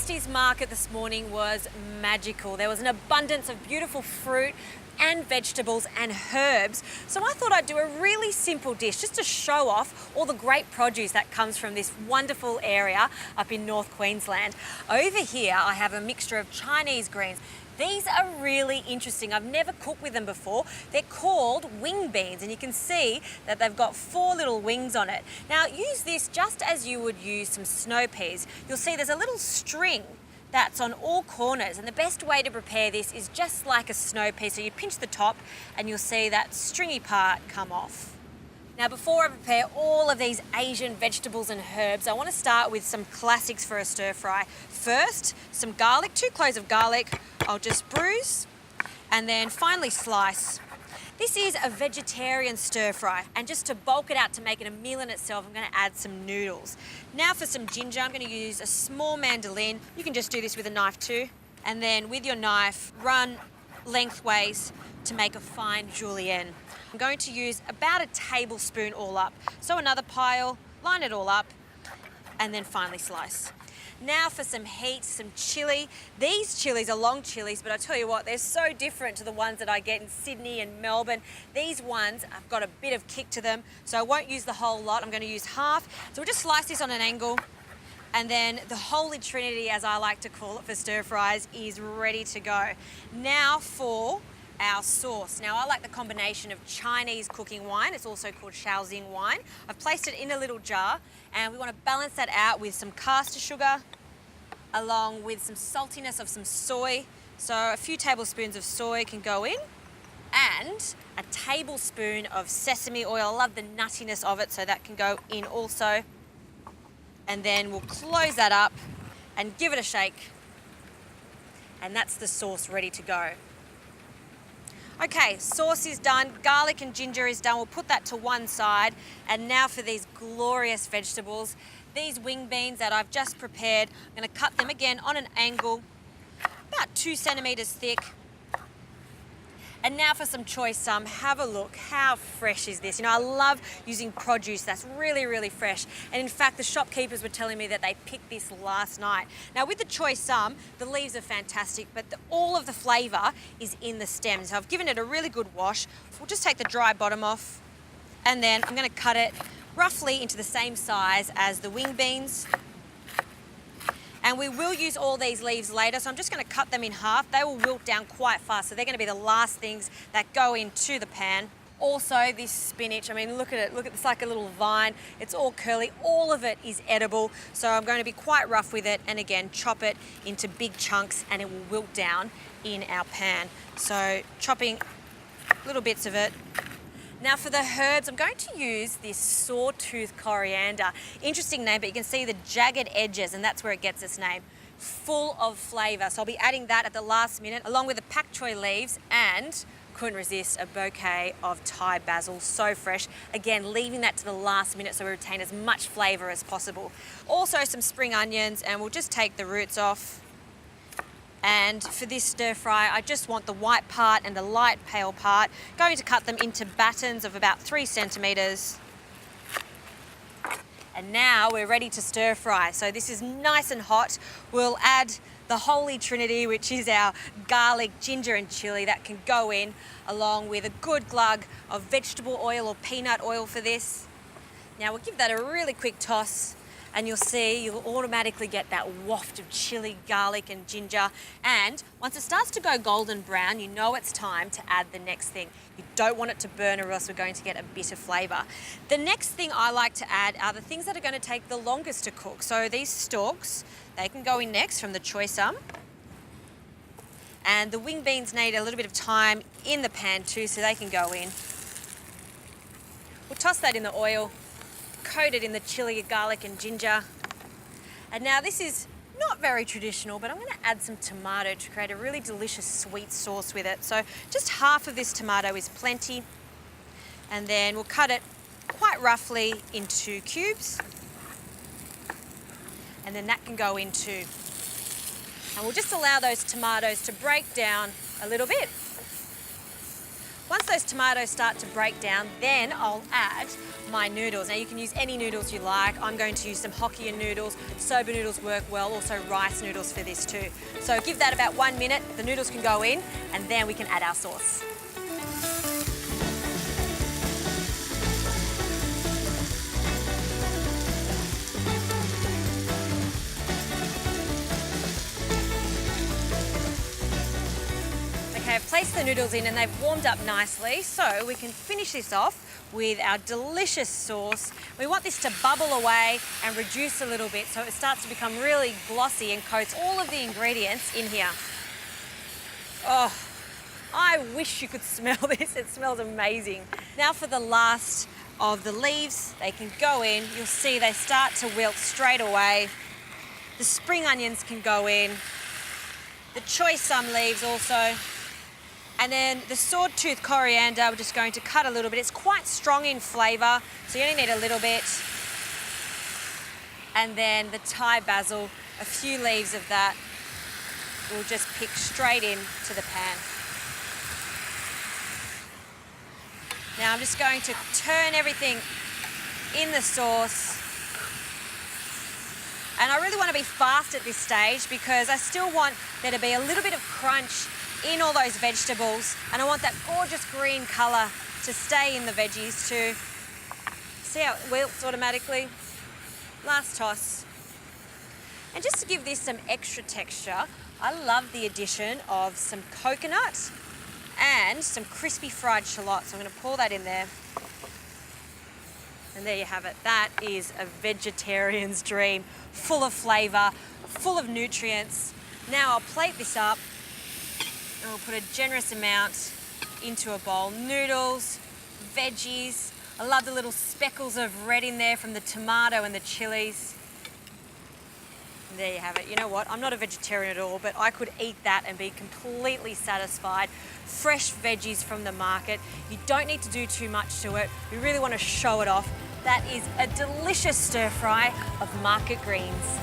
Christie's market this morning was magical. There was an abundance of beautiful fruit and vegetables and herbs. So I thought I'd do a really simple dish just to show off all the great produce that comes from this wonderful area up in North Queensland. Over here I have a mixture of Chinese greens. These are really interesting. I've never cooked with them before. They're called wing beans, and you can see that they've got 4 little wings on it. Now use this just as you would use some snow peas. You'll see there's a little string that's on all corners, and the best way to prepare this is just like a snow pea. So you pinch the top and you'll see that stringy part come off. Now before I prepare all of these Asian vegetables and herbs, I want to start with some classics for a stir fry. First, some garlic, 2 cloves of garlic, I'll just bruise and then finely slice. This is a vegetarian stir fry, and just to bulk it out to make it a meal in itself, I'm going to add some noodles. Now for some ginger, I'm going to use a small mandolin. You can just do this with a knife too. And then with your knife, run lengthways to make a fine julienne. I'm going to use about a tablespoon all up. So another pile, line it all up, and then finely slice. Now for some heat, some chilli. These chilies are long chilies, but I tell you what, they're so different to the ones that I get in Sydney and Melbourne. These ones have got a bit of kick to them, so I won't use the whole lot. I'm going to use half. So we'll just slice this on an angle, and then the holy trinity, as I like to call it for stir fries, is ready to go. Now for our sauce. Now I like the combination of Chinese cooking wine. It's also called Shaoxing wine. I've placed it in a little jar, and we want to balance that out with some caster sugar along with some saltiness of some soy. So a few tablespoons of soy can go in, and a tablespoon of sesame oil. I love the nuttiness of it, so that can go in also. And then we'll close that up and give it a shake, and that's the sauce ready to go. Okay, sauce is done, garlic and ginger is done. We'll put that to one side. And now for these glorious vegetables. These wing beans that I've just prepared, I'm going to cut them again on an angle, about 2 centimeters thick. And now for some choy sum. Have a look. How fresh is this? You know, I love using produce that's really, really fresh. And in fact, the shopkeepers were telling me that they picked this last night. Now with the choy sum, the leaves are fantastic, but all of the flavour is in the stems. So I've given it a really good wash. We'll just take the dry bottom off, and then I'm going to cut it roughly into the same size as the wing beans. And we will use all these leaves later, so I'm just going to cut them in half. They will wilt down quite fast, so they're going to be the last things that go into the pan. Also, this spinach, I mean, look at it. Look, it's like a little vine. It's all curly. All of it is edible, so I'm going to be quite rough with it, and again, chop it into big chunks, and it will wilt down in our pan. So chopping little bits of it. Now for the herbs, I'm going to use this sawtooth coriander. Interesting name, but you can see the jagged edges, and that's where it gets its name. Full of flavour. So I'll be adding that at the last minute, along with the pak choi leaves, and couldn't resist a bouquet of Thai basil, so fresh. Again, leaving that to the last minute so we retain as much flavour as possible. Also some spring onions, and we'll just take the roots off. And for this stir fry, I just want the white part and the light pale part. Going to cut them into battens of about 3 centimetres. And now we're ready to stir fry. So this is nice and hot. We'll add the holy trinity, which is our garlic, ginger and chilli. That can go in, along with a good glug of vegetable oil or peanut oil for this. Now we'll give that a really quick toss, and you'll see you'll automatically get that waft of chili, garlic and ginger. And once it starts to go golden brown, you know it's time to add the next thing. You don't want it to burn, or else we're going to get a bitter flavour. The next thing I like to add are the things that are going to take the longest to cook. So these stalks, they can go in next from the choy sum. And the wing beans need a little bit of time in the pan too, so they can go in. We'll toss that in the oil, coat it in the chili, garlic and ginger. And now this is not very traditional, but I'm going to add some tomato to create a really delicious sweet sauce with it. So just half of this tomato is plenty. And then we'll cut it quite roughly into cubes. And then that can go in too. And we'll just allow those tomatoes to break down a little bit. Once those tomatoes start to break down, then I'll add my noodles. Now you can use any noodles you like. I'm going to use some Hokkien noodles. Soba noodles work well, also rice noodles for this too. So give that about 1 minute, the noodles can go in, and then we can add our sauce. Okay, I've placed the noodles in and they've warmed up nicely, so we can finish this off with our delicious sauce. We want this to bubble away and reduce a little bit so it starts to become really glossy and coats all of the ingredients in here. Oh, I wish you could smell this. It smells amazing. Now for the last of the leaves, they can go in. You'll see they start to wilt straight away. The spring onions can go in. The choy sum leaves also. And then the swordtooth coriander, we're just going to cut a little bit. It's quite strong in flavour, so you only need a little bit. And then the Thai basil, a few leaves of that, we'll just pick straight into the pan. Now I'm just going to turn everything in the sauce. And I really want to be fast at this stage because I still want there to be a little bit of crunch in all those vegetables, and I want that gorgeous green colour to stay in the veggies too. See how it wilts automatically? Last toss. And just to give this some extra texture, I love the addition of some coconut and some crispy fried shallots. So I'm going to pour that in there. And there you have it. That is a vegetarian's dream, full of flavour, full of nutrients. Now I'll plate this up. And we'll put a generous amount into a bowl. Noodles, veggies. I love the little speckles of red in there from the tomato and the chilies. And there you have it. You know what? I'm not a vegetarian at all, but I could eat that and be completely satisfied. Fresh veggies from the market. You don't need to do too much to it. We really want to show it off. That is a delicious stir fry of market greens.